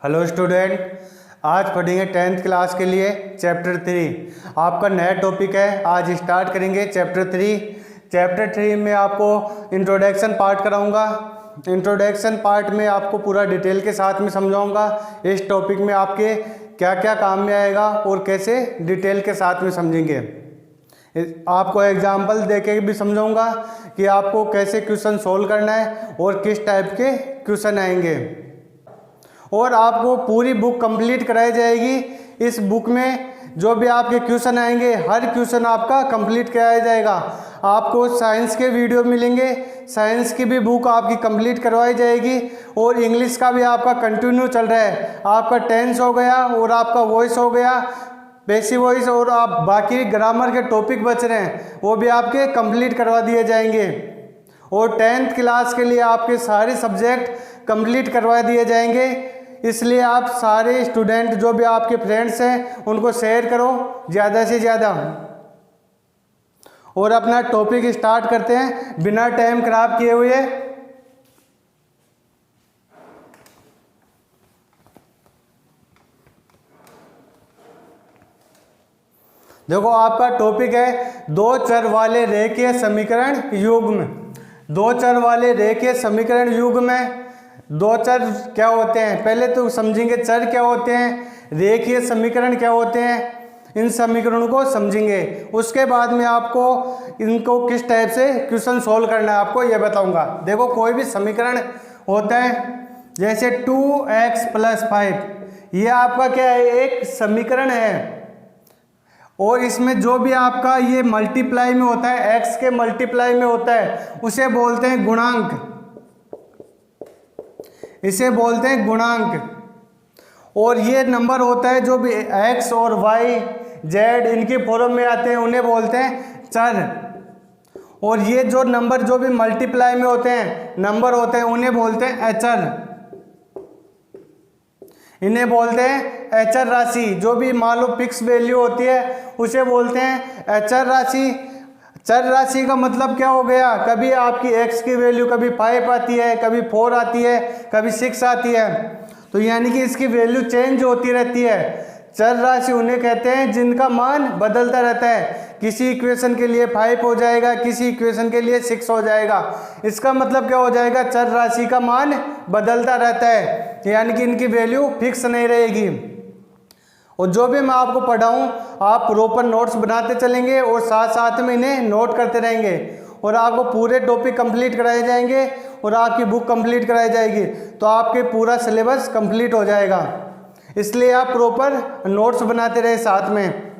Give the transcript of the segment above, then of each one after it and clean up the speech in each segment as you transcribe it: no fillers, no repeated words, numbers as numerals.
Hello student, आज पढ़ेंगे 10th class के लिए चैप्टर 3। आपका नया टॉपिक है। आज स्टार्ट करेंगे चैप्टर 3। चैप्टर 3 में आपको इंट्रोडक्शन पार्ट कराऊंगा। इंट्रोडक्शन पार्ट में आपको पूरा डिटेल के साथ में समझाऊंगा इस टॉपिक में आपके क्या क्या काम में आएगा और कैसे डिटेल के साथ में समझेंगे। आपको एग्जाम्पल देके भी समझाऊंगा कि आपको कैसे क्वेश्चन सोल्व करना है और किस टाइप के क्वेश्चन आएंगे। और आपको पूरी बुक कंप्लीट कराई जाएगी। इस बुक में जो भी आपके क्वेश्चन आएंगे हर क्वेश्चन आपका कंप्लीट कराया जाएगा। आपको साइंस के वीडियो मिलेंगे, साइंस की भी बुक आपकी कंप्लीट करवाई जाएगी। और इंग्लिश का भी आपका कंटिन्यू चल रहा है। आपका टेंस हो गया और आपका वॉइस हो गया, बेसिक वॉइस, और आप बाकी ग्रामर के टॉपिक बच रहे हैं वो भी आपके कंप्लीट करवा दिए जाएंगे। और 10th क्लास के लिए आपके सारे सब्जेक्ट कंप्लीट करवा दिए जाएंगे। इसलिए आप सारे स्टूडेंट जो भी आपके फ्रेंड्स हैं उनको शेयर करो ज़्यादा से ज़्यादा। और अपना टॉपिक स्टार्ट करते हैं बिना टाइम खराब किए हुए। देखो, आपका टॉपिक है दो चर वाले रेखीय समीकरण युग्म। दो चर वाले रेखीय समीकरण युग्म में दो चर क्या होते हैं पहले तो समझेंगे। चर क्या होते हैं, रेखीय समीकरण क्या होते हैं, इन समीकरणों को समझेंगे। उसके बाद में आपको इनको किस टाइप से क्वेश्चन सोल्व करना है आपको ये बताऊंगा। देखो, कोई भी समीकरण होता है जैसे 2x + 5, ये आपका क्या है, एक समीकरण है। और इसमें जो भी आपका ये मल्टीप्लाई में होता है, x के मल्टीप्लाई में होता है, उसे बोलते हैं गुणांक। इसे बोलते हैं गुणांक। और ये नंबर होता है जो भी x और y z इनकी फॉर्म में आते हैं उन्हें बोलते हैं चर। और ये जो नंबर जो भी मल्टीप्लाई में होते हैं नंबर होते हैं उन्हें बोलते हैं अचर। इन्हें बोलते हैं अचर राशि। जो भी मान लो फिक्स वैल्यू होती है उसे बोलते हैं अचर राशि। चर राशि का मतलब क्या हो गया, कभी आपकी x की वैल्यू कभी 5 आती है, कभी 4 आती है, कभी 6 आती है, तो यानी कि इसकी वैल्यू चेंज होती रहती है। चर राशि उन्हें कहते हैं जिनका मान बदलता रहता है। किसी इक्वेशन के लिए 5 हो जाएगा, किसी इक्वेशन के लिए 6 हो जाएगा। इसका मतलब क्या हो जाएगा, चर राशि का मान बदलता रहता है, यानी कि इनकी वैल्यू फिक्स नहीं रहेगी। और जो भी मैं आपको पढ़ाऊँ आप प्रॉपर नोट्स बनाते चलेंगे और साथ साथ में इन्हें नोट करते रहेंगे। और आपको पूरे टॉपिक कंप्लीट कराए जाएंगे और आपकी बुक कंप्लीट कराई जाएगी, तो आपके पूरा सिलेबस कंप्लीट हो जाएगा। इसलिए आप प्रॉपर नोट्स बनाते रहे साथ में।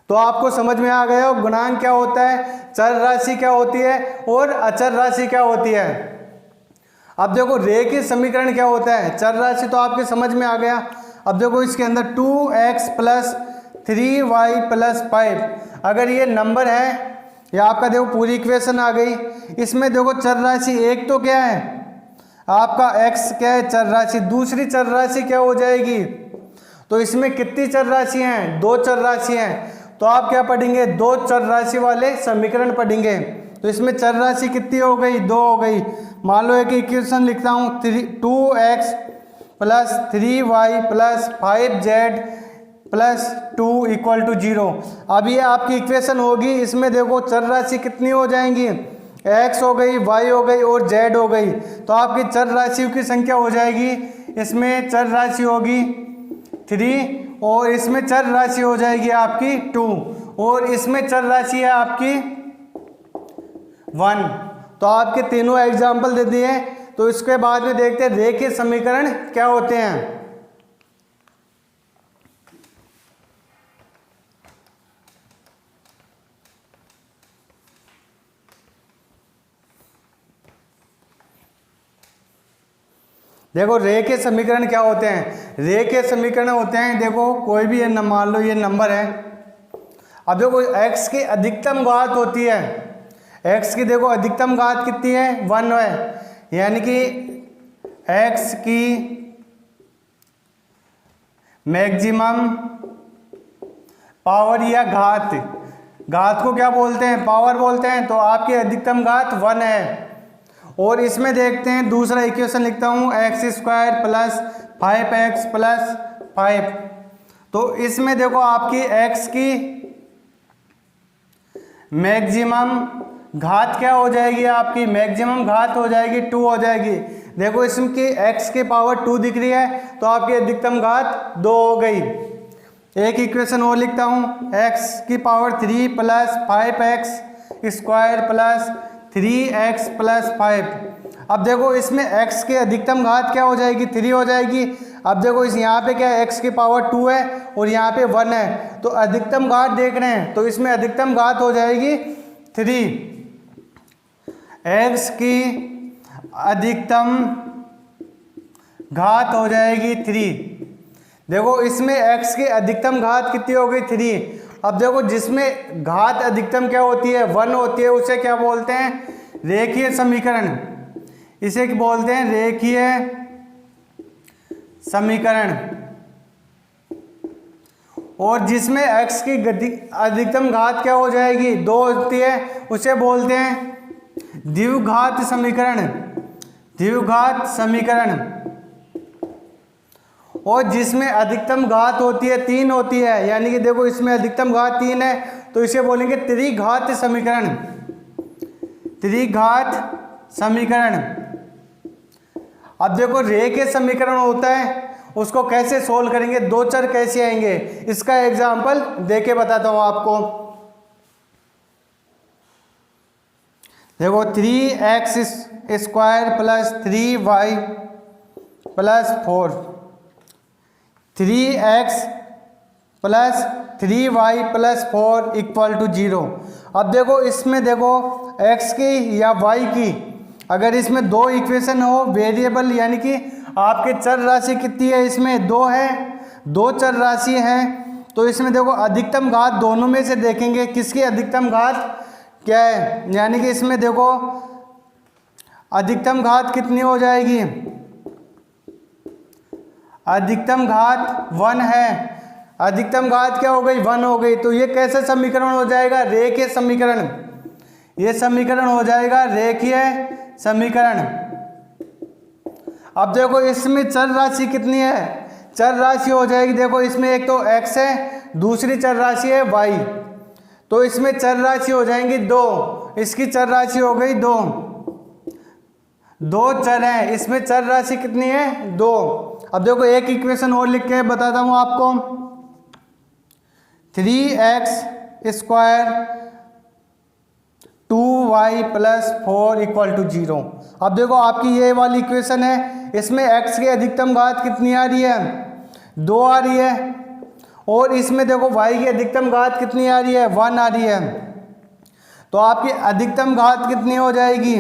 तो आपको समझ में आ गया हो गुणांक क्या होता है, चर राशि क्या होती है और अचर राशि क्या होती है। अब देखो, रेखीय समीकरण क्या होता है, चर राशि तो आपके समझ में आ गया। अब देखो, इसके अंदर 2x + 3y + 5 अगर ये नंबर है, या आपका देखो पूरी इक्वेशन आ गई। इसमें देखो चर राशि एक तो क्या है आपका x क्या है, चर राशि। दूसरी चर राशि क्या हो जाएगी, तो इसमें कितनी चर राशि हैं, दो चर राशि हैं। तो आप क्या पढ़ेंगे, दो चर राशि वाले समीकरण पढ़ेंगे। तो इसमें चर राशि कितनी हो गई, 2 हो गई। मान लो एक इक्वेशन लिखता हूँ, 2x + 3y + 5z + 2 = 0। अब ये आपकी इक्वेशन होगी। इसमें देखो चर राशि कितनी हो जाएंगी, x हो गई, y हो गई और z हो गई। तो आपकी चर राशियों की संख्या हो जाएगी, इसमें चर राशि होगी 3 और इसमें चर राशि हो जाएगी आपकी 2 और इसमें चर राशि है आपकी 1। तो आपके तीनों एग्जाम्पल दे दिए। तो इसके बाद में देखते हैं रेखीय समीकरण क्या होते हैं। देखो, रेखीय समीकरण क्या होते हैं। रेखीय समीकरण होते हैं, देखो कोई भी मान लो ये नंबर है। अब देखो x की अधिकतम घात होती है, x की देखो अधिकतम घात कितनी है, 1 है। यानी कि x की मैक्सिमम पावर या घात, घात को क्या बोलते हैं, पावर बोलते हैं। तो आपकी अधिकतम घात 1 है। और इसमें देखते हैं दूसरा इक्वेशन लिखता हूँ x² प्लस 5x प्लस 5। तो इसमें देखो आपकी x की मैक्सिमम घात क्या हो जाएगी, आपकी मैक्सिमम घात हो जाएगी 2 हो जाएगी। देखो इसमें की x की पावर 2 दिख रही है तो आपकी अधिकतम घात 2 हो गई। एक इक्वेशन और लिखता हूँ, x की power 3 plus 5x² plus 3x plus 5। अब देखो इसमें x की अधिकतम घात क्या हो जाएगी, 3 हो जाएगी। अब देखो इस यहाँ पे क्या है, x की पावर 2 है और यहाँ पे 1 है, तो अधिकतम घात देख रहे हैं तो इसमें अधिकतम घात हो जाएगी 3। x की अधिकतम घात हो जाएगी 3। देखो इसमें x की अधिकतम घात कितनी हो गई, 3। अब देखो जिसमें घात अधिकतम क्या होती है, 1 होती है, उसे क्या बोलते हैं, रेखीय समीकरण। इसे क्या बोलते हैं, रेखीय समीकरण। और जिसमें x की अधिकतम घात क्या हो जाएगी, 2 होती है, उसे बोलते हैं द्विघात समीकरण। द्विघात समीकरण। और जिसमें अधिकतम घात होती है 3 होती है, यानी कि देखो इसमें अधिकतम घात 3 है तो इसे बोलेंगे त्रिघात समीकरण। त्रिघात समीकरण। अब देखो रेखीय समीकरण होता है, उसको कैसे सोल्व करेंगे, 2 चर कैसे आएंगे, इसका एग्जांपल देके बताता हूं आपको। देखो 3x² plus 3y plus 4, 3x plus 3y plus 4 equal to 0। अब देखो इसमें देखो x की या y की, अगर इसमें 2 इक्वेशन हो, वेरिएबल यानी कि आपके चर राशि कितनी है, इसमें 2 है, 2 चर राशि हैं, तो इसमें देखो अधिकतम घात दोनों में से देखेंगे किसकी अधिकतम घात क्या है, यानी कि इसमें देखो अधिकतम घात कितनी हो जाएगी, अधिकतम घात 1 है, अधिकतम घात क्या हो गई, 1 हो गई। तो ये कैसे समीकरण हो जाएगा, रेखीय समीकरण। ये समीकरण हो जाएगा रेखीय समीकरण। अब देखो इसमें चर राशि कितनी है, चर राशि हो जाएगी, देखो इसमें एक तो x है, दूसरी चर राशि है y, तो इसमें चर राशि हो जाएंगी 2, इसकी चर राशि हो गई 2, 2 चर हैं, इसमें चर राशि कितनी है 2। अब देखो एक इक्वेशन और लिख के बताता हूं आपको, 3x² 2y plus 4 equal to 0। अब देखो आपकी ये वाली इक्वेशन है, इसमें x की अधिकतम घात कितनी आ रही है, 2 आ रही है, और इसमें देखो y की अधिकतम घात कितनी आ रही है, 1 आ रही है। तो आपकी अधिकतम घात कितनी हो जाएगी,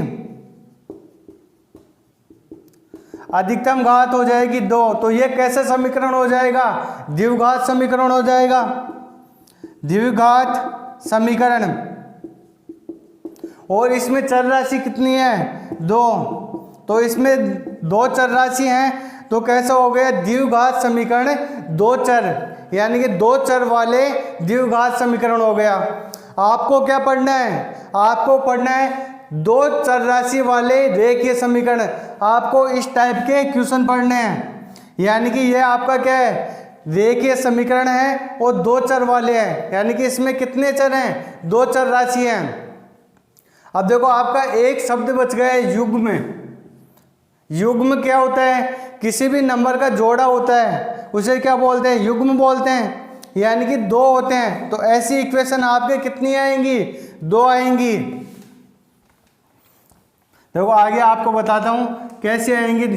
अधिकतम घात हो जाएगी 2। तो ये कैसे समीकरण हो जाएगा, द्विघात समीकरण हो जाएगा, द्विघात समीकरण। और इसमें चर राशि कितनी है 2, तो इसमें 2 चर राशि हैं, तो कैसा हो गया द्विघात समीकरण, 2 चर, यानी कि 2 चर वाले द्विघात समीकरण हो गया। आपको क्या पढ़ना है, आपको पढ़ना है 2 चर राशि वाले रेखीय समीकरण। आपको इस टाइप के क्वेश्चन पढ़ने हैं, यानी कि ये आपका क्या है, रेखीय समीकरण है और 2 चर वाले हैं, यानी कि इसमें कितने चर हैं, 2 चर राशि हैं। अब देखो आपका एक शब्द बच गया है युग्म। युग्म क्या होता है, किसी भी नंबर का जोड़ा होता है उसे क्या बोलते हैं, युग्म बोलते हैं, यानी कि 2 होते हैं। तो ऐसी इक्वेशन आपके कितनी आएंगी, 2 आएंगी। देखो आगे आपको बताता हूं कैसे आएंगी।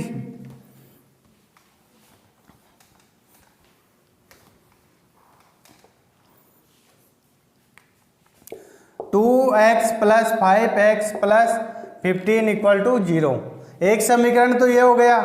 2x plus 5x plus 15 equal to 0। एक समीकरण तो ये हो गया,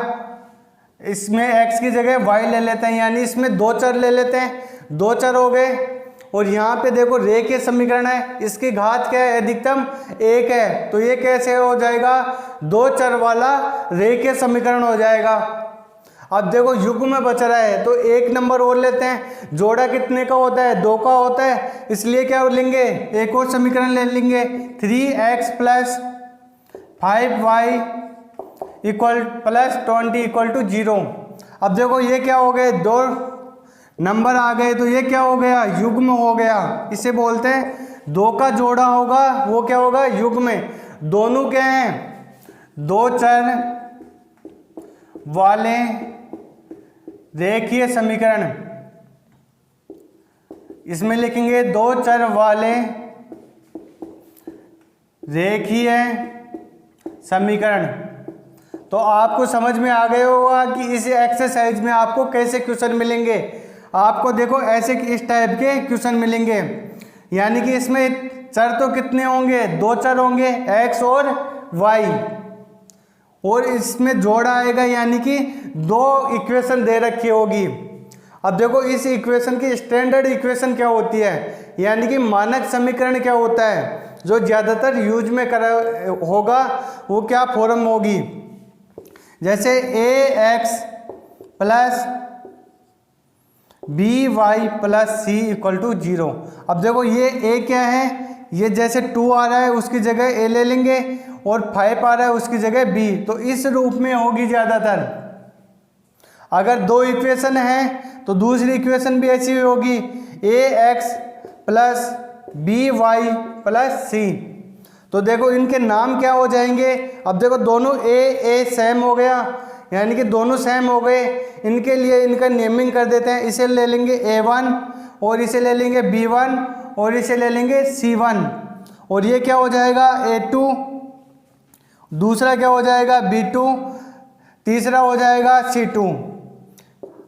इसमें x की जगह y ले लेते हैं, यानी इसमें 2 चर ले लेते हैं, 2 चर हो गए। और यहाँ पे देखो रेखीय समीकरण है, इसकी घात क्या है, अधिकतम 1 है, तो ये कैसे हो जाएगा, 2 चर वाला रेखीय समीकरण हो जाएगा। अब देखो युग्म में बच रहा है तो एक नंबर और लेते हैं, जोड़ा कितने का होता है, 2 का होता है, इसलिए क्या लेंगे, एक और समीकरण ले लेंगे, 3x plus 5y equal plus 20 equal to 0। अब देखो ये क्या हो गए, दो नंबर आ गए तो ये क्या हो गया, युग्म हो गया। इसे बोलते हैं दो का जोड़ा होगा वो क्या होगा, युग्म। दोनों क्या हैं, दो चर वाले रेखीय समीकरण। इसमें लिखेंगे दो चर वाले रेखीय समीकरण। तो आपको समझ में आ गया होगा कि इस एक्सरसाइज में आपको कैसे क्वेश्चन मिलेंगे। आपको देखो ऐसे इस टाइप के क्वेश्चन मिलेंगे, यानी कि इसमें चर तो कितने होंगे, दो चर होंगे x और y, और इसमें जोड़ा आएगा, यानी कि दो इक्वेशन दे रखी होगी। अब देखो इस इक्वेशन की स्टैंडर्ड इक्वेशन क्या होती है, यानी कि मानक समीकरण क्या होता है, जो ज़्यादातर यूज में होगा वो क्या फॉर्म होगी, जैसे ax plus by plus c equal to 0। अब देखो ये a क्या है, ये जैसे 2 आ रहा है उसकी जगह a ले लेंगे, और 5 आ रहा है उसकी जगह b, तो इस रूप में होगी ज़्यादातर। अगर दो इक्वेशन है तो दूसरी इक्वेशन भी ऐसी होगी, ax प्लस by प्लस सी। तो देखो इनके नाम क्या हो जाएंगे, अब देखो दोनों a सेम हो गया, यानी कि दोनों सेम हो गए। इनके लिए इनका नेमिंग कर देते हैं, इसे ले लेंगे a1 और इसे ले लेंगे b1 और इसे ले लेंगे c1, और ये क्या हो जाएगा a2, दूसरा क्या हो जाएगा b2, तीसरा हो जाएगा c2।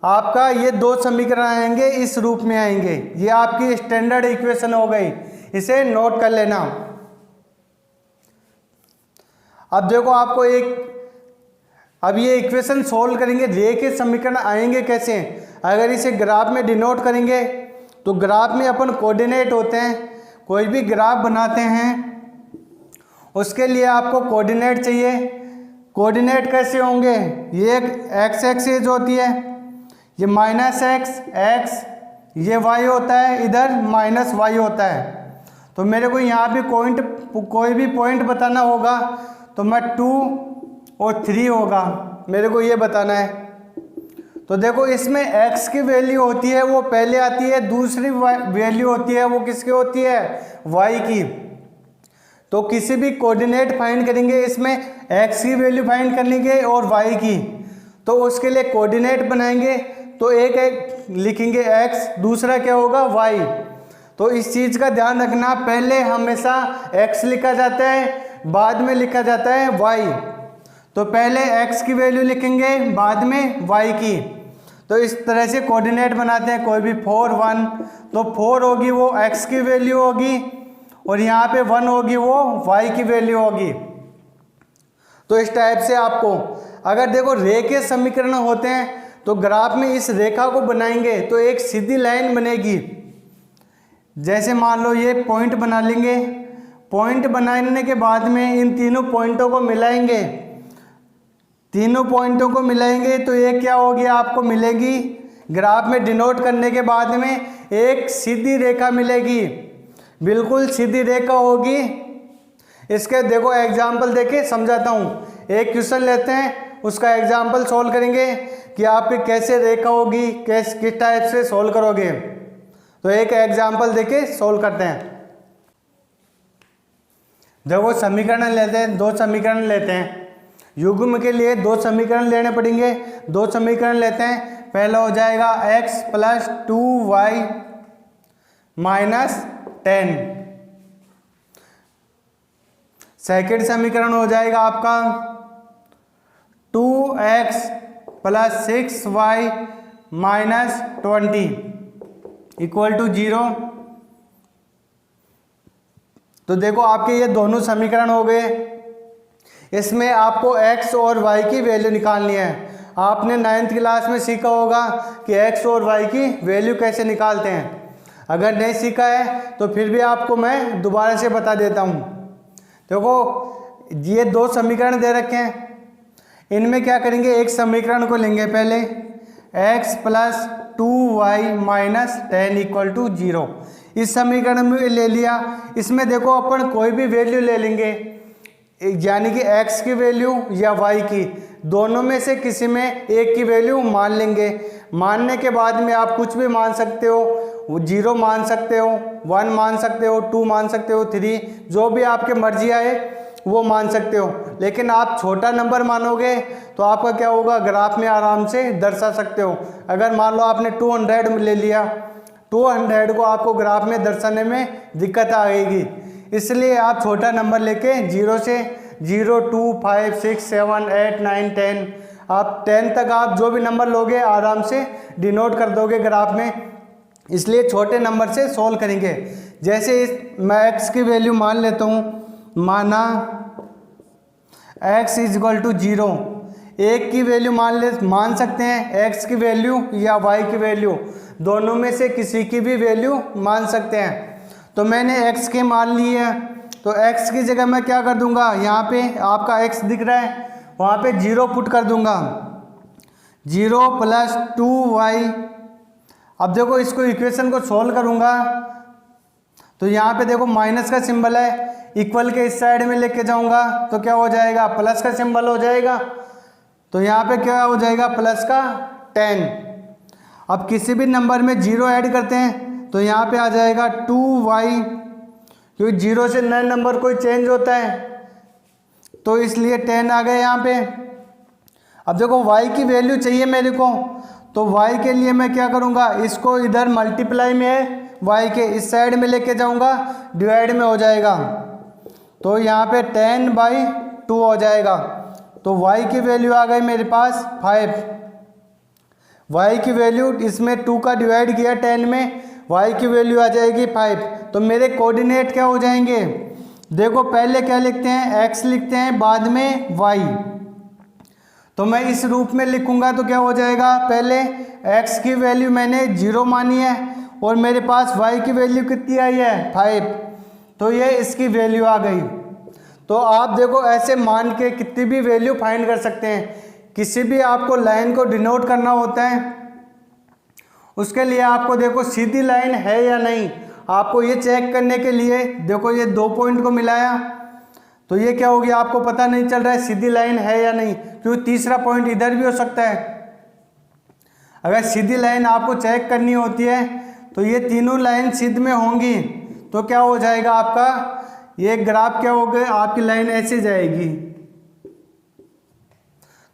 आपका ये दो समीकरण आएंगे, इस रूप में आएंगे। ये आपकी स्टैंडर्ड इक्वेशन हो गई, इसे नोट कर लेना। अब देखो आपको अब ये इक्वेशन सोल्व करेंगे, रेखीय समीकरण आएंगे कैसे। अगर इसे ग्राफ में डिनोट करेंगे तो ग्राफ में अपन कोऑर्डिनेट होते हैं, कोई भी ग्राफ बनाते हैं उसके लिए आपको कोऑर्डिनेट चाहिए। कोऑर्डिनेट कैसे होंगे, ये एक एक्स एक्सिस होती है, ये माइनस एक्स, ये वाई होता है, इधर माइनस वाई होता है। तो मेरे को यहाँ भी कोई भी पॉइंट बताना होगा, तो मैं 2 और 3 होगा, मेरे को ये बताना है। तो देखो इसमें x की वैल्यू होती है वो पहले आती है, दूसरी वैल्यू होती है वो किसकी होती है, y की। तो किसी भी कोऑर्डिनेट फाइंड करेंगे, इसमें x की वैल्यू फाइंड करनी है और y की, तो उसके लिए कोऑर्डिनेट बनाएंगे। तो एक लिखेंगे x, दूसरा क्या होगा y। तो इस चीज़ का ध्यान रखना, पहले हमेशा x लिखा जाता है, बाद में लिखा जाता है y। तो पहले x की वैल्यू लिखेंगे, बाद में y की। तो इस तरह से कोऑर्डिनेट बनाते हैं। कोई भी 4 1, तो 4 होगी वो x की वैल्यू होगी, और यहाँ पे 1 होगी वो y की वैल्यू होगी। तो इस टाइप से आपको, अगर देखो रेखीय समीकरण होते हैं तो ग्राफ में इस रेखा को बनाएंगे तो एक सीधी लाइन बनेगी। जैसे मान लो ये पॉइंट बना लेंगे, पॉइंट बनाने के बाद में इन तीनों पॉइंटों को मिलाएंगे, तीनों पॉइंटों को मिलाएंगे तो ये क्या होगी, आपको मिलेगी ग्राफ में डिनोट करने के बाद में एक सीधी रेखा मिलेगी, बिल्कुल सीधी रेखा होगी। इसके देखो एग्जाम्पल देके समझाता हूँ। एक क्वेश्चन लेते हैं, उसका एग्जाम्पल सोल्व करेंगे कि आपकी कैसे रेखा होगी, किस टाइप से सोल्व करोगे। तो एक एग्जाम्पल देके सोल्व करते हैं। देखो समीकरण लेते हैं, दो समीकरण लेते हैं। युग्म के लिए दो समीकरण लेने पड़ेंगे। दो समीकरण लेते हैं। पहला हो जाएगा x plus 2y minus 10। Second समीकरण हो जाएगा आपका 2x plus 6y minus 20 equal to 0। तो देखो आपके ये दोनों समीकरण हो गए। इसमें आपको x और y की वैल्यू निकालनी है। आपने 9th क्लास में सीखा होगा कि x और y की वैल्यू कैसे निकालते हैं। अगर नहीं सीखा है तो फिर भी आपको मैं दोबारा से बता देता हूँ। देखो ये दो समीकरण दे रखे हैं, इनमें क्या करेंगे, एक समीकरण को लेंगे पहले x plus 2y minus 10 equal to 0। इस समीकरण में ले लिया। इसमें देखो अपन कोई भी वैल्यू ले लेंगे। यानी कि x की वैल्यू या y की, दोनों में से किसी में एक की वैल्यू मान लेंगे। मानने के बाद में आप कुछ भी मान सकते हो, 0 मान सकते हो, 1 मान सकते हो, 2 मान सकते हो, 3, जो भी आपके मर्जी आए वो मान सकते हो। लेकिन आप छोटा नंबर मानोगे तो आपका क्या होगा, ग्राफ में आराम से दर्शा सकते हो। अगर मान लो आपने 200 ले लिया, 200 को आपको ग्राफ में दर्शाने में दिक्कत आएगी। इसलिए आप छोटा नंबर लेके 0 से 0, 2, 5, 6, 7, 8, 9, 10, आप 10 तक आप जो भी नंबर लोगे आराम से डिनोट कर दोगे ग्राफ में। इसलिए छोटे नंबर से सोल्व करेंगे। जैसे मैं x की वैल्यू मान लेता हूँ, माना x = 0, एक की वैल्यू मान सकते हैं, x की वैल्यू या y की वैल्यू, दोनों में से किसी की भी वैल्यू मान सकते हैं। तो मैंने x के मान लिए है, तो x की जगह मैं क्या कर दूंगा, यहाँ पे आपका x दिख रहा है, वहाँ पे 0 पुट कर दूंगा, 0 + 2y। अब देखो इसको इक्वेशन को सोल्व करूँगा तो यहाँ पे देखो माइनस का सिंबल है, इक्वल के इस साइड में लेके जाऊँगा तो क्या हो जाएगा, प्लस का सिंबल हो जाएगा। तो यहाँ पे क्या हो जाएगा, प्लस का 10। अब किसी भी नंबर में 0 ऐड करते हैं तो यहाँ पे आ जाएगा 2y, क्योंकि 0 से नए नंबर कोई चेंज होता है तो इसलिए 10 आ गए यहाँ पे। अब देखो y की वैल्यू चाहिए मेरे को, तो y के लिए मैं क्या करूँगा, इसको इधर मल्टीप्लाई में है, y के इस साइड में लेके जाऊँगा, डिवाइड में हो जाएगा, तो यहाँ पे 10/2 हो जाएगा। तो y की वैल्यू आ गई मेरे पास 5। y की वैल्यू, इसमें 2 का डिवाइड किया 10 में, y की वैल्यू आ जाएगी 5। तो मेरे कोऑर्डिनेट क्या हो जाएंगे, देखो पहले क्या लिखते हैं, x लिखते हैं, बाद में y। तो मैं इस रूप में लिखूंगा तो क्या हो जाएगा, पहले x की वैल्यू मैंने 0 मानी है और मेरे पास y की वैल्यू कितनी आई है, 5, तो ये इसकी वैल्यू आ गई। तो आप देखो ऐसे मान के कितनी भी वैल्यू फाइंड कर सकते हैं। किसी भी आपको लाइन को डिनोट करना होता है, उसके लिए आपको देखो सीधी लाइन है या नहीं, आपको ये चेक करने के लिए देखो ये 2 पॉइंट को मिलाया तो ये क्या हो गया, आपको पता नहीं चल रहा है सीधी लाइन है या नहीं, क्योंकि तीसरा पॉइंट इधर भी हो सकता है। अगर सीधी लाइन आपको चेक करनी होती है तो ये तीनों लाइन सिद्ध में होंगी, तो क्या हो जाएगा आपका, ये ग्राफ क्या हो गया, आपकी लाइन ऐसे जाएगी।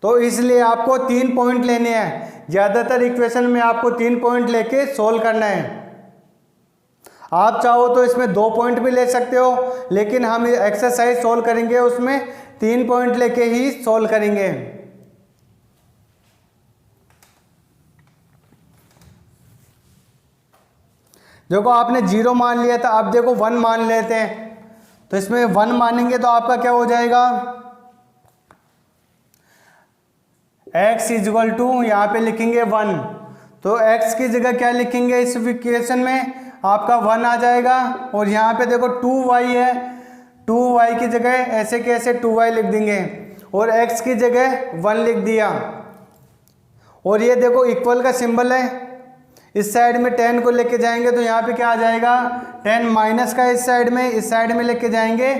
तो इसलिए आपको 3 पॉइंट लेने हैं, ज़्यादातर इक्वेशन में आपको 3 पॉइंट लेके सोल्व करना है। आप चाहो तो इसमें 2 पॉइंट भी ले सकते हो, लेकिन हम एक्सरसाइज सोल्व करेंगे उसमें 3 पॉइंट लेके ही सोल्व करेंगे। देखो आपने 0 मान लिया था, अब देखो 1 मान लेते हैं, तो इसमें 1 मानेंगे तो आपका क्या हो जाएगा, x = यहाँ पे लिखेंगे 1, तो x की जगह क्या लिखेंगे इस इक्वेशन में, आपका 1 आ जाएगा। और यहाँ पे देखो 2y है, 2y की जगह ऐसे के ऐसे 2y लिख देंगे और x की जगह 1 लिख दिया। और ये देखो इक्वल का सिंबल है, इस साइड में 10 को लेके जाएंगे तो यहाँ पे क्या आ जाएगा, 10 माइनस का इस साइड में लेके जाएंगे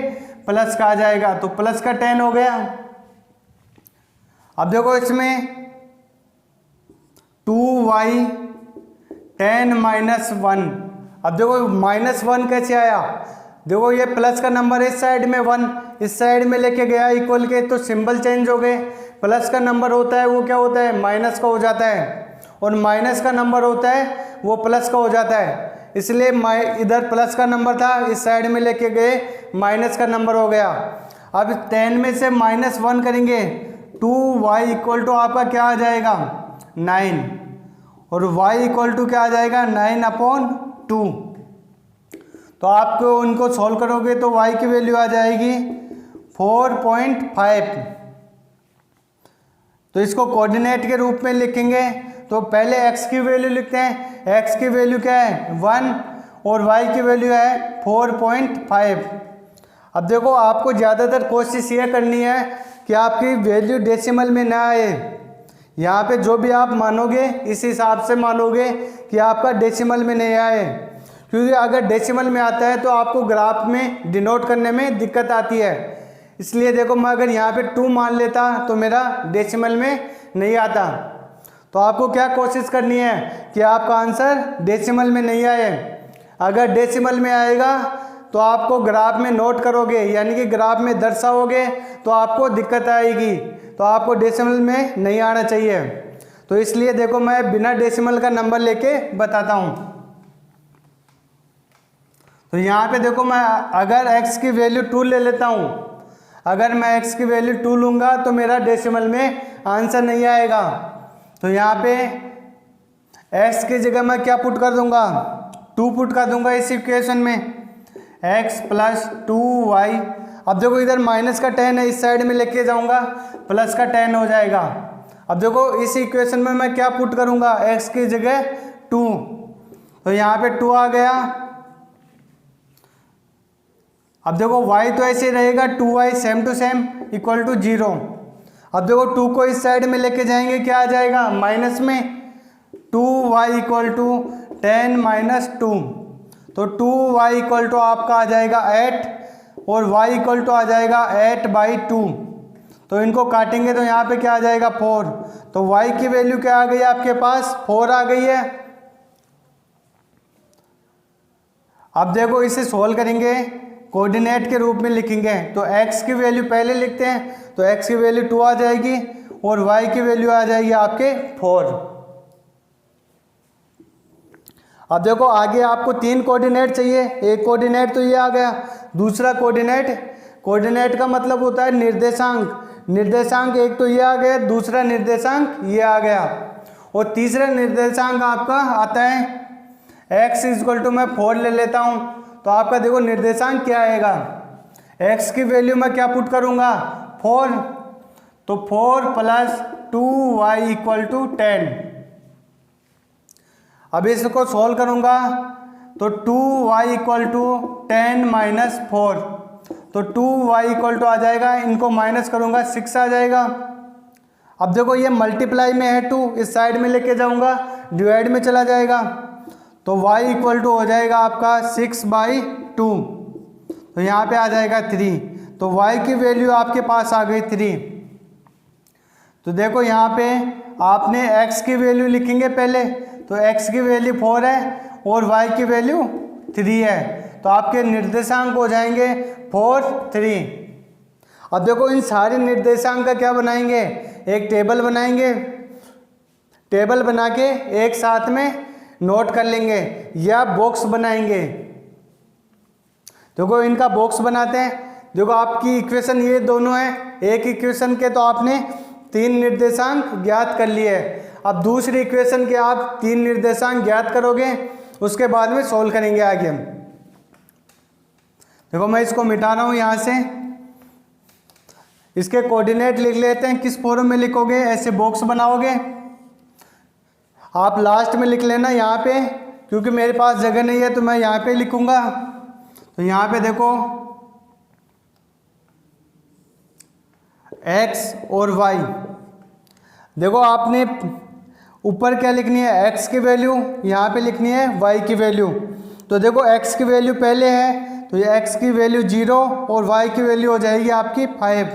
प्लस का आ जाएगा, तो प्लस का 10 हो गया। अब देखो इसमें 2y 10 - 1, अब देखो -1 कैसे आया, देखो ये प्लस का नंबर इस साइड में 1, इस साइड में लेके गया इक्वल के, तो सिंबल चेंज हो गए। प्लस का नंबर होता है वो क्या होता है, माइनस का हो जाता है, और माइनस का नंबर होता है वो प्लस का हो जाता है। इसलिए इधर प्लस का नंबर था, इस साइड में लेके गए माइनस का नंबर हो गया। अब 10 में से -1 करेंगे, 2y = आपका क्या आ जाएगा, 9, और y = क्या आ जाएगा, 9/2। तो आपको उनको सॉल्व करोगे तो y की वैल्यू आ जाएगी 4.5। तो इसको कोऑर्डिनेट के रूप में लिखेंगे, तो पहले x की वैल्यू लिखते हैं, x की वैल्यू क्या है 1 और y की वैल्यू है 4.5। अब देखो आपको ज़्यादातर कोशिश ये करनी है कि आपकी वैल्यू डेसिमल में ना आए। यहाँ पे जो भी आप मानोगे इस हिसाब से मानोगे कि आपका डेसिमल में नहीं आए, क्योंकि अगर डेसिमल में आता है तो आपको ग्राफ में डिनोट करने में दिक्कत आती है। इसलिए देखो मैं अगर यहाँ पे 2 मान लेता तो मेरा डेसिमल में नहीं आता। तो आपको क्या कोशिश करनी है कि आपका आंसर डेसिमल में नहीं आए। अगर डेसिमल में आएगा तो आपको ग्राफ में नोट करोगे, यानी कि ग्राफ में दर्शाओगे तो आपको दिक्कत आएगी। तो आपको डेसिमल में नहीं आना चाहिए। तो इसलिए देखो मैं बिना डेसिमल का नंबर लेके बताता हूँ। तो यहाँ पे देखो मैं अगर x की वैल्यू 2 ले लेता हूँ, अगर मैं x की वैल्यू 2 लूँगा तो मेरा डेसिमल में आंसर नहीं आएगा। तो यहाँ पे x की जगह मैं क्या पुट कर दूँगा, 2 पुट कर दूँगा इस इक्वेशन में, x प्लस 2y। अब देखो इधर माइनस का 10 है, इस साइड में लेके जाऊँगा प्लस का 10 हो जाएगा। अब देखो इस इक्वेशन में मैं क्या पुट करूँगा, x की जगह 2, तो यहाँ पे 2 आ गया। अब देखो y तो ऐसे ही रहेगा, 2y same to same equal to 0। अब देखो 2 को इस साइड में लेके जाएंगे, क्या आ जाएगा माइनस में, 2y इक्वल टू 10 माइनस 2। तो 2y इक्वल टू आपका आ जाएगा 8 और y इक्वल टू आ जाएगा 8/2। तो इनको काटेंगे तो यहाँ पे क्या आ जाएगा 4। तो y की वैल्यू क्या आ गई आपके पास, 4 आ गई है। अब देखो इसे सोल्व करेंगे, कोऑर्डिनेट के रूप में लिखेंगे। तो x की वैल्यू पहले लिखते हैं, तो x की वैल्यू 2 आ जाएगी और y की वैल्यू आ जाएगी आपके 4। अब देखो आगे आपको 3 कोऑर्डिनेट चाहिए। एक कोऑर्डिनेट तो ये आ गया, दूसरा कोऑर्डिनेट का मतलब होता है निर्देशांक। निर्देशांक एक तो ये आ गया, दूसरा निर्देशांक ये आ गया और तीसरा निर्देशांक आपका आता है x इक्वल टू मैं 4 ले लेता हूँ। तो आपका देखो निर्देशांक क्या आएगा, x की वैल्यू मैं क्या पुट करूँगा 4, तो 4 प्लस 2y इक्वल टू 10। अब इसको सॉल्व करूँगा तो 2y इक्वल टू 10 माइनस 4, तो 2y इक्वल टू आ जाएगा, इनको माइनस करूँगा 6 आ जाएगा। अब देखो ये मल्टीप्लाई में है 2, इस साइड में लेके जाऊँगा डिवाइड में चला जाएगा, तो y इक्वल टू हो जाएगा आपका 6/2। तो यहाँ पे आ जाएगा 3, तो y की वैल्यू आपके पास आ गई 3। तो देखो यहाँ पे आपने x की वैल्यू लिखेंगे पहले, तो x की वैल्यू 4 है और y की वैल्यू 3 है, तो आपके निर्देशांक हो जाएंगे 4, 3। अब देखो इन सारे निर्देशांक का क्या बनाएंगे, एक टेबल बनाएंगे, टेबल बना के एक साथ में नोट कर लेंगे या बॉक्स बनाएंगे। देखो इनका बॉक्स बनाते हैं। देखो आपकी इक्वेशन ये दोनों हैं, एक इक्वेशन के तो आपने 3 निर्देशांक ज्ञात कर लिए। अब दूसरी इक्वेशन के आप 3 निर्देशांक ज्ञात करोगे, उसके बाद में सॉल्व करेंगे आगे। देखो मैं इसको मिटा रहा हूँ यहाँ से, इसके कोऑर्डिनेट लिख लेते हैं। किस फॉर्म में लिखोगे, ऐसे बॉक्स बनाओगे, आप लास्ट में लिख लेना यहाँ पे, क्योंकि मेरे पास जगह नहीं है तो मैं यहाँ पे लिखूँगा। तो यहाँ पे देखो x और y, देखो आपने ऊपर क्या लिखनी है, x की वैल्यू, यहाँ पे लिखनी है y की वैल्यू। तो देखो x की वैल्यू पहले है, तो ये x की वैल्यू 0 और y की वैल्यू हो जाएगी आपकी 5।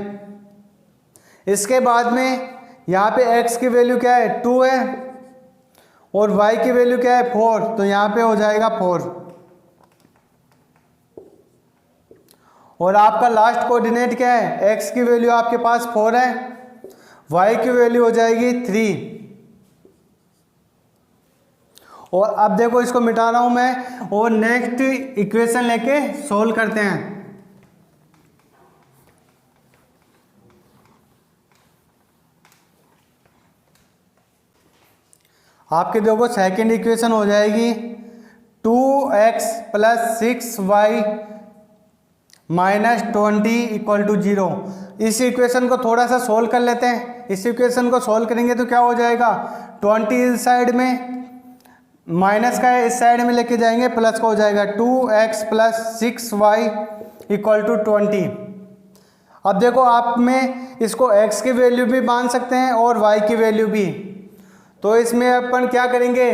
इसके बाद में यहाँ पे x की वैल्यू क्या है 2 है और y की वैल्यू क्या है 4, तो यहाँ पे हो जाएगा 4। और आपका लास्ट कोऑर्डिनेट क्या है, x की वैल्यू आपके पास 4 है, y की वैल्यू हो जाएगी 3। और अब देखो इसको मिटा रहा हूं मैं और नेक्स्ट इक्वेशन लेके सोल्व करते हैं। आपके देखो सेकंड इक्वेशन हो जाएगी 2x plus 6y minus 20 equal to 0। इस इक्वेशन को थोड़ा सा सोल्व कर लेते हैं। इस इक्वेशन को सोल्व करेंगे तो क्या हो जाएगा, 20 इस साइड में, माइनस का है इस साइड में लेके जाएंगे, प्लस का हो जाएगा 2x plus 6y equal to 20। अब देखो आप में इसको x की वैल्यू भी मान सकते हैं और y की वैल्यू भी। तो इसमें अपन क्या करेंगे,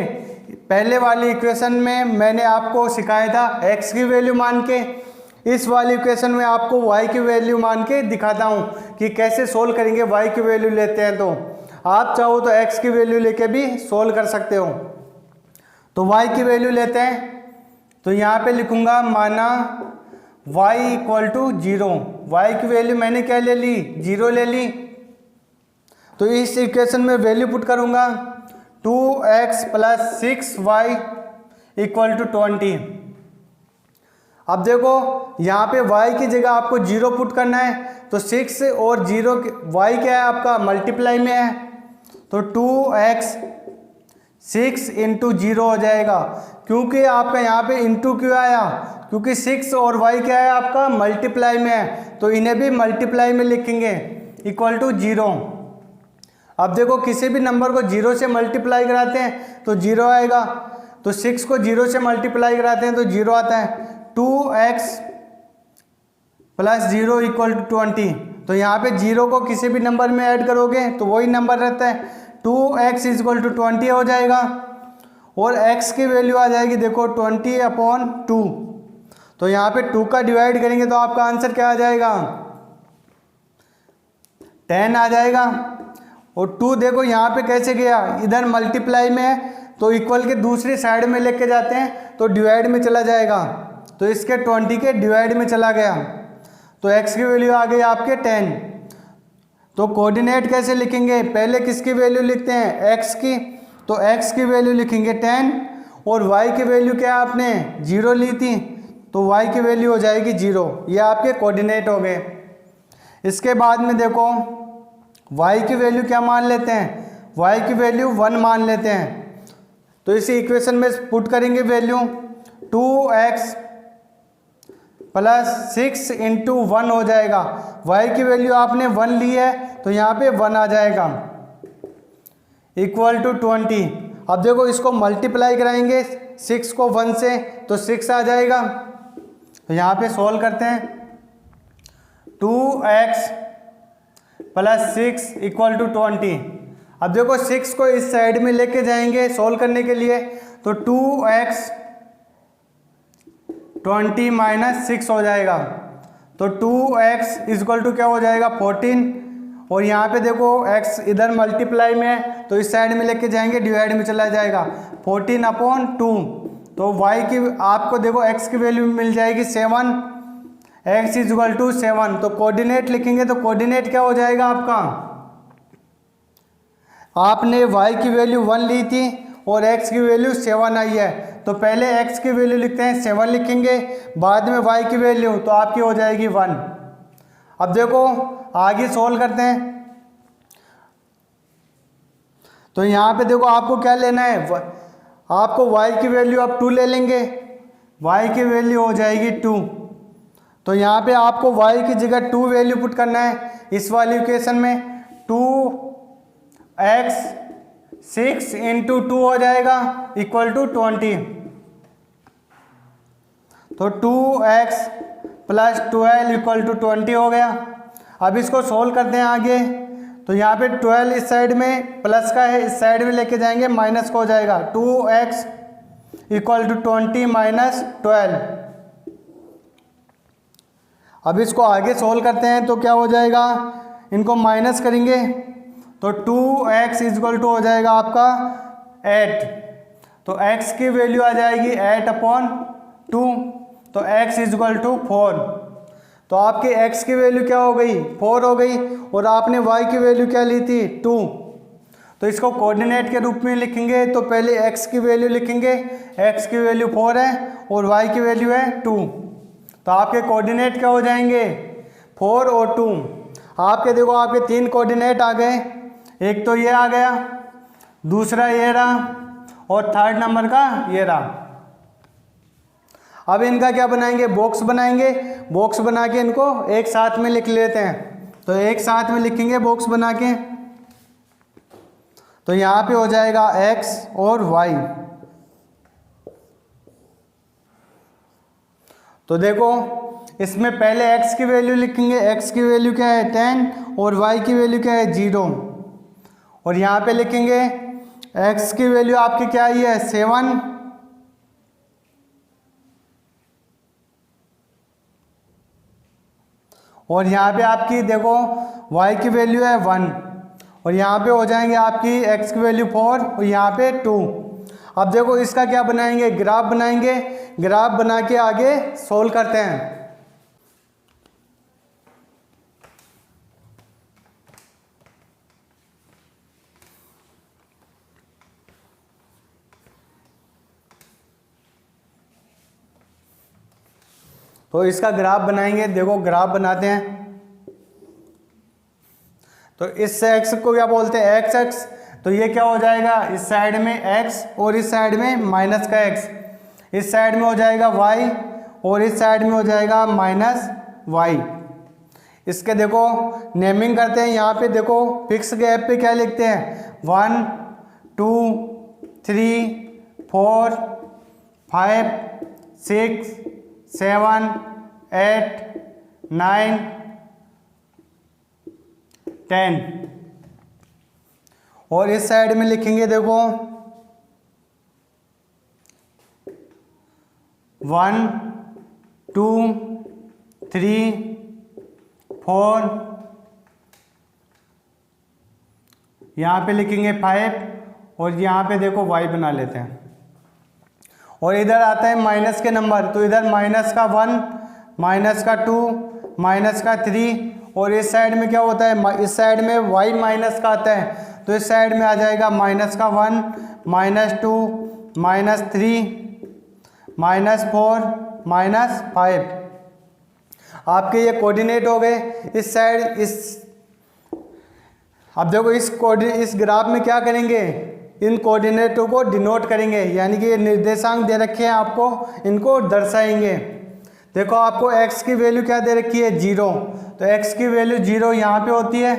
पहले वाली इक्वेशन में मैंने आपको सिखाया था x की वैल्यू मान के इस वाली इक्वेशन में आपको y की वैल्यू मान के दिखाता हूँ कि कैसे सोल्व करेंगे। y की वैल्यू लेते हैं तो आप चाहो तो x की वैल्यू लेके भी सोल्व कर सकते हो। तो y की वैल्यू लेते हैं, तो यहाँ पे लिखूंगा माना y इक्वल टू 0। वाई की वैल्यू मैंने क्या ले ली, 0 ले ली। तो इस इक्वेशन में वैल्यू पुट करूंगा 2x plus 6y equal to 20। अब देखो यहाँ पे y की जगह आपको 0 पुट करना है, तो 6 और 0 y क्या है आपका मल्टीप्लाई में है, तो 2x 6 इंटू 0 हो जाएगा। क्योंकि आपका यहाँ पे इंटू क्यों आया, क्योंकि 6 और y क्या है आपका मल्टीप्लाई में है, तो इन्हें भी मल्टीप्लाई में लिखेंगे इक्वल टू 0। अब देखो किसी भी नंबर को 0 से मल्टीप्लाई कराते हैं तो 0 आएगा, तो 6 को 0 से मल्टीप्लाई कराते हैं तो 0 आता है। 2x plus 0 equal to 20। तो यहाँ पे 0 को किसी भी नंबर में ऐड करोगे तो वही नंबर रहता है, 2x इक्वल टू 20 हो जाएगा। और x की वैल्यू आ जाएगी देखो 20/2। तो यहाँ पे 2 का डिवाइड करेंगे तो आपका आंसर क्या आ जाएगा, 10 आ जाएगा। और 2 देखो यहाँ पे कैसे गया, इधर मल्टीप्लाई में है तो इक्वल के दूसरी साइड में लेके जाते हैं तो डिवाइड में चला जाएगा, तो इसके 20 के डिवाइड में चला गया, तो x की वैल्यू आ गई आपके 10। तो कोऑर्डिनेट कैसे लिखेंगे, पहले किसकी वैल्यू लिखते हैं, x की, तो x की वैल्यू लिखेंगे 10 और y की वैल्यू क्या आपने 0 ली थी, तो y की वैल्यू हो जाएगी 0। ये आपके कोऑर्डिनेट हो गए। इसके बाद में देखो y की वैल्यू क्या मान लेते हैं, y की वैल्यू 1 मान लेते हैं। तो इसी इक्वेशन में पुट करेंगे वैल्यू 2x प्लस 6 इंटू 1 हो जाएगा। y की वैल्यू आपने 1 ली है तो यहाँ पे 1 आ जाएगा इक्वल टू 20। अब देखो इसको मल्टीप्लाई कराएंगे 6 को 1 से तो 6 आ जाएगा। तो यहाँ पे सॉल्व करते हैं, 2x प्लस 6 इक्वल टू 20। अब देखो 6 को इस साइड में लेके जाएंगे सोल्व करने के लिए, तो 2x 20 माइनस 6 हो जाएगा, तो 2x इक्वल टू क्या हो जाएगा 14। और यहाँ पे देखो x इधर मल्टीप्लाई में है तो इस साइड में लेके जाएंगे डिवाइड में चला जाएगा 14/2। तो y की आपको देखो x की वैल्यू मिल जाएगी 7, x इक्वल टू 7। तो कोऑर्डिनेट लिखेंगे तो कोऑर्डिनेट क्या हो जाएगा आपका, आपने y की वैल्यू 1 ली थी और x की वैल्यू 7 आई है, तो पहले x की वैल्यू लिखते हैं 7 लिखेंगे, बाद में y की वैल्यू तो आपकी हो जाएगी 1। अब देखो आगे सोल्व करते हैं, तो यहाँ पे देखो आपको क्या लेना है, आपको y की वैल्यू अब 2 ले लेंगे, y की वैल्यू हो जाएगी 2। तो यहाँ पे आपको y की जगह 2 वैल्यू पुट करना है इस वाली इक्वेशन में, 2x 6 इंटू 2 हो जाएगा इक्वल टू 20। तो 2x प्लस 12 इक्वल टू 20 हो गया। अब इसको सोल्व करते हैं आगे, तो यहाँ पे 12 इस साइड में प्लस का है, इस साइड में लेके जाएंगे माइनस का हो जाएगा, 2x इक्वल टू 20 माइनस 12। अब इसको आगे सोल्व करते हैं तो क्या हो जाएगा, इनको माइनस करेंगे तो 2x इक्वल टू हो जाएगा आपका 8। तो x की वैल्यू आ जाएगी 8/2, तो x इक्वल टू 4। तो आपकी x की वैल्यू क्या हो गई 4 हो गई, और आपने y की वैल्यू क्या ली थी 2। तो इसको कोऑर्डिनेट के रूप में लिखेंगे, तो पहले x की वैल्यू लिखेंगे, x की वैल्यू 4 है और y की वैल्यू है 2। तो आपके कोऑर्डिनेट क्या हो जाएंगे 4 और 2। आपके देखो आपके 3 कोऑर्डिनेट आ गए, एक तो ये आ गया, दूसरा ये रहा और थर्ड नंबर का ये रहा। अब इनका क्या बनाएंगे, बॉक्स बनाएंगे, बॉक्स बना के इनको एक साथ में लिख लेते हैं। तो एक साथ में लिखेंगे बॉक्स बना के, तो यहाँ पे हो जाएगा x और y। तो देखो इसमें पहले x की वैल्यू लिखेंगे, x की वैल्यू क्या है 10 और y की वैल्यू क्या है 0। और यहाँ पे लिखेंगे x की वैल्यू आपकी क्या आई है 7 और यहाँ पे आपकी देखो y की वैल्यू है 1 और यहाँ पे हो जाएंगे आपकी x की वैल्यू 4 और यहाँ पे 2। अब देखो इसका क्या बनाएंगे, ग्राफ बनाएंगे। ग्राफ बना के आगे सोल्व करते हैं। तो इसका ग्राफ बनाएंगे। देखो ग्राफ बनाते हैं। तो इस एक्स को क्या बोलते हैं, एक्स एक्स। तो ये क्या हो जाएगा, इस साइड में x और इस साइड में माइनस का x। इस साइड में हो जाएगा y और इस साइड में हो जाएगा माइनस y। इसके देखो नेमिंग करते हैं। यहाँ पे देखो फिक्स गैप पे क्या लिखते हैं, 1 2 3 4 5 6 7 8 9 10। और इस साइड में लिखेंगे देखो 1 2 3 4, यहाँ पे लिखेंगे 5 और यहाँ पे देखो y बना लेते हैं। और इधर आता है माइनस के नंबर। तो इधर माइनस का 1, माइनस का 2, माइनस का 3 और इस साइड में क्या होता है, इस साइड में y माइनस का आता है। तो इस साइड में आ जाएगा माइनस का 1, माइनस 2, माइनस 3, माइनस 4, माइनस 5। आपके ये कोऑर्डिनेट हो गए। इस साइड इस, अब देखो इस ग्राफ में क्या करेंगे, इन कोऑर्डिनेटों को डिनोट करेंगे, यानी कि ये निर्देशांक दे रखे हैं आपको, इनको दर्शाएंगे। देखो आपको x की वैल्यू क्या दे रखी है, 0। तो x की वैल्यू 0 यहाँ पे होती है।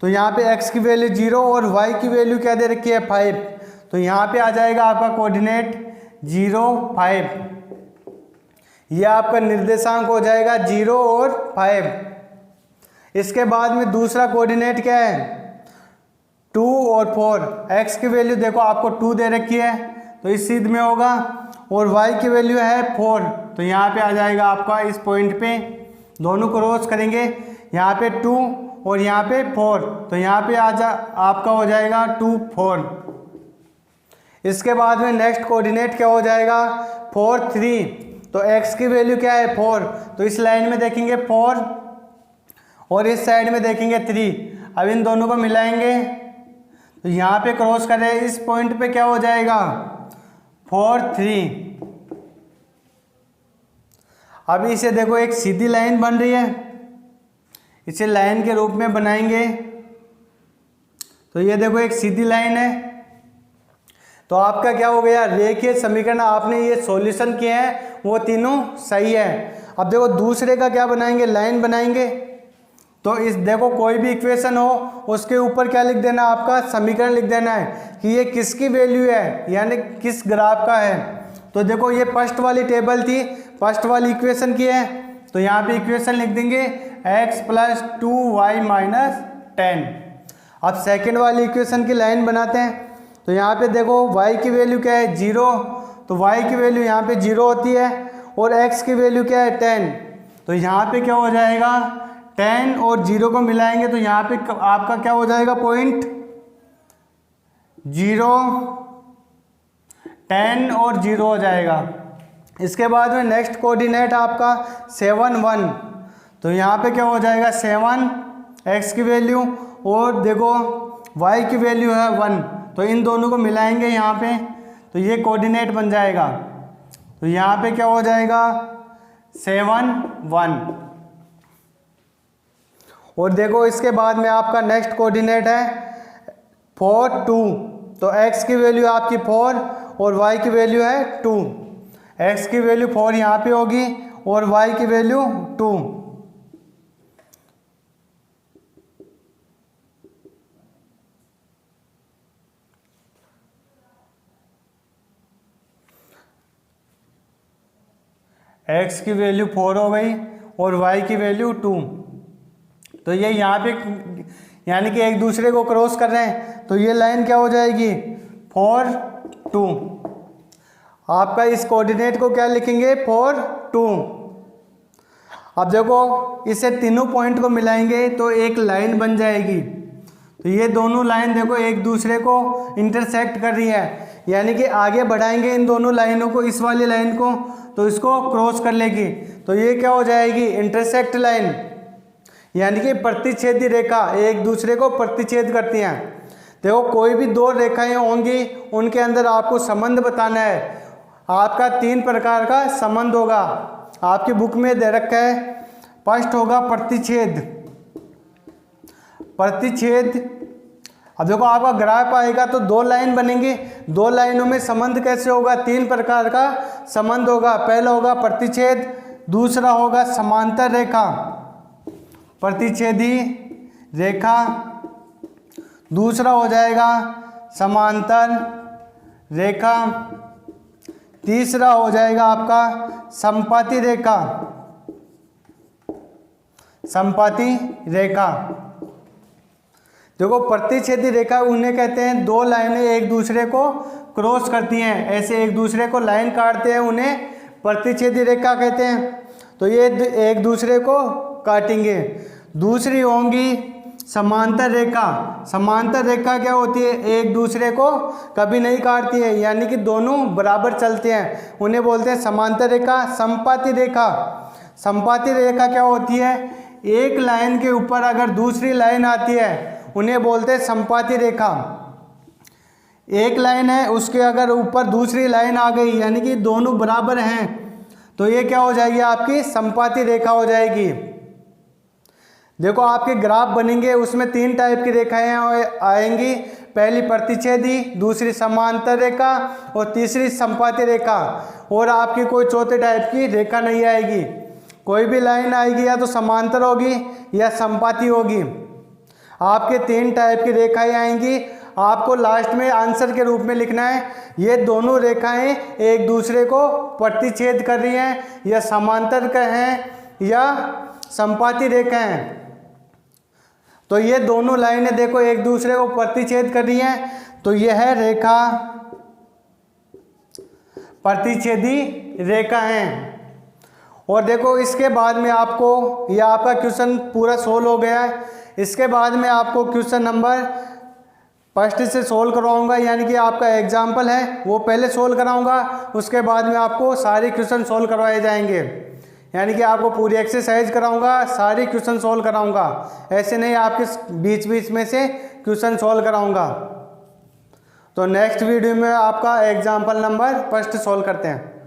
तो यहाँ पे x की वैल्यू 0 और y की वैल्यू क्या दे रखी है, 5। तो यहाँ पे आ जाएगा आपका कोऑर्डिनेट 0 5। ये आपका निर्देशांक हो जाएगा 0 और 5। इसके बाद में दूसरा कोऑर्डिनेट क्या है, 2 और 4। x की वैल्यू देखो आपको 2 दे रखी है तो इस सीध में होगा, और y की वैल्यू है 4। तो यहाँ पे आ जाएगा आपका इस पॉइंट पे, दोनों क्रॉस करेंगे, यहाँ पे 2 और यहाँ पे 4। तो यहाँ पे आपका हो जाएगा 2 4। इसके बाद में नेक्स्ट कोऑर्डिनेट क्या हो जाएगा, 4 3। तो x की वैल्यू क्या है, 4। तो इस लाइन में देखेंगे 4 और इस साइड में देखेंगे 3। अब इन दोनों को मिलाएंगे तो यहाँ पे क्रॉस कर रहे हैं, इस पॉइंट पे क्या हो जाएगा, 4 3। अब इसे देखो एक सीधी लाइन बन रही है, इसे लाइन के रूप में बनाएंगे। तो ये देखो एक सीधी लाइन है। तो आपका क्या हो गया, रेखीय समीकरण आपने ये सॉल्यूशन किए हैं वो तीनों सही है। अब देखो दूसरे का क्या बनाएंगे, लाइन बनाएंगे। तो इस देखो कोई भी इक्वेशन हो उसके ऊपर क्या लिख देना, आपका समीकरण लिख देना है कि ये किसकी वैल्यू है, यानी किस ग्राफ का है। तो देखो ये फर्स्ट वाली टेबल थी, फर्स्ट वाली इक्वेशन की है। तो यहाँ पे इक्वेशन लिख देंगे x + 2y - 10। अब सेकेंड वाली इक्वेशन की लाइन बनाते हैं। तो यहाँ पे देखो y की वैल्यू क्या है, 0। तो y की वैल्यू यहाँ पे 0 होती है और x की वैल्यू क्या है, 10। तो यहाँ पे क्या हो जाएगा, 10 और 0 को मिलाएंगे तो यहाँ पे आपका क्या हो जाएगा, पॉइंट 0 10 और 0 हो जाएगा। इसके बाद में नेक्स्ट कोऑर्डिनेट आपका 7 1। तो यहाँ पे क्या हो जाएगा, 7 x की वैल्यू और देखो y की वैल्यू है 1। तो इन दोनों को मिलाएंगे यहाँ पे तो ये कोऑर्डिनेट बन जाएगा। तो यहाँ पे क्या हो जाएगा, 7 1। और देखो इसके बाद में आपका नेक्स्ट कोऑर्डिनेट है 4 2। तो x की वैल्यू आपकी 4 और y की वैल्यू है 2। x की वैल्यू 4 यहाँ पे होगी और y की वैल्यू 2। x की वैल्यू 4 हो गई और y की वैल्यू 2। तो ये यहाँ पे यानी कि एक दूसरे को क्रॉस कर रहे हैं। तो ये लाइन क्या हो जाएगी, 4 2। आपका इस कोऑर्डिनेट को क्या लिखेंगे, 4 2। अब देखो इसे तीनों पॉइंट को मिलाएंगे तो एक लाइन बन जाएगी। तो ये दोनों लाइन देखो एक दूसरे को इंटरसेक्ट कर रही है, यानी कि आगे बढ़ाएंगे इन दोनों लाइनों को, इस वाली लाइन को, तो इसको क्रॉस कर लेगी। तो ये क्या हो जाएगी, इंटरसेक्ट लाइन, यानी कि प्रतिच्छेदी रेखा, एक दूसरे को प्रतिच्छेद करती हैं। देखो कोई भी दो रेखाएं होंगी उनके अंदर आपको संबंध बताना है। आपका 3 प्रकार का संबंध होगा, आपकी बुक में दे रखा है। फर्स्ट होगा प्रतिच्छेद। प्रतिच्छेद, अब देखो आपका ग्राफ आएगा तो 2 लाइन बनेंगी, 2 लाइनों में संबंध कैसे होगा, 3 प्रकार का संबंध होगा। पहला होगा प्रतिच्छेद, दूसरा होगा समांतर रेखा, प्रतिच्छेदी रेखा, दूसरा हो जाएगा समांतर रेखा, तीसरा हो जाएगा आपका समपाती रेखा, समपाती रेखा। देखो प्रतिच्छेदी रेखा उन्हें कहते हैं 2 लाइनें एक दूसरे को क्रॉस करती हैं, ऐसे एक दूसरे को लाइन काटते हैं, उन्हें प्रतिच्छेदी रेखा कहते हैं। तो ये एक दूसरे को काटेंगे। दूसरी होंगी समांतर रेखा। समांतर रेखा क्या होती है, एक दूसरे को कभी नहीं काटती है, यानी कि दोनों बराबर चलते हैं, उन्हें बोलते हैं समांतर रेखा। समपाती रेखा, समपाती रेखा क्या होती है, एक लाइन के ऊपर अगर दूसरी लाइन आती है उन्हें बोलते हैं समपाती रेखा। एक लाइन है उसके अगर ऊपर दूसरी लाइन आ गई यानी कि दोनों बराबर हैं तो ये क्या हो जाएगी, आपकी समपाती रेखा हो जाएगी। देखो आपके ग्राफ बनेंगे उसमें 3 टाइप की रेखाएं आएंगी, पहली प्रतिच्छेदी, दूसरी समांतर रेखा और तीसरी समपाती रेखा। और आपकी कोई चौथे टाइप की रेखा नहीं आएगी। कोई भी लाइन आएगी या तो समांतर होगी या समपाती होगी। आपके 3 टाइप की रेखाएं आएंगी। आपको लास्ट में आंसर के रूप में लिखना है ये दोनों रेखाएं एक दूसरे को प्रतिच्छेद कर रही हैं, या समांतर का हैं या समपाती रेखा हैं। तो ये दोनों लाइनें देखो एक दूसरे को प्रतिच्छेद कर रही हैं, तो यह है रेखा प्रतिच्छेदी रेखा है। और देखो इसके बाद में आपको, यह आपका क्वेश्चन पूरा सोल्व हो गया है। इसके बाद में आपको क्वेश्चन नंबर फर्स्ट से सोल्व करवाऊंगा, यानी कि आपका एग्जाम्पल है वो पहले सोल्व कराऊंगा, उसके बाद में आपको सारे क्वेश्चन सोल्व करवाए जाएंगे। यानी कि आपको पूरी एक्सरसाइज कराऊंगा, सारी क्वेश्चन सोल्व कराऊंगा, ऐसे नहीं आपके बीच बीच में से क्वेश्चन सोल्व कराऊंगा। तो नेक्स्ट वीडियो में आपका एग्जाम्पल नंबर फर्स्ट सोल्व करते हैं।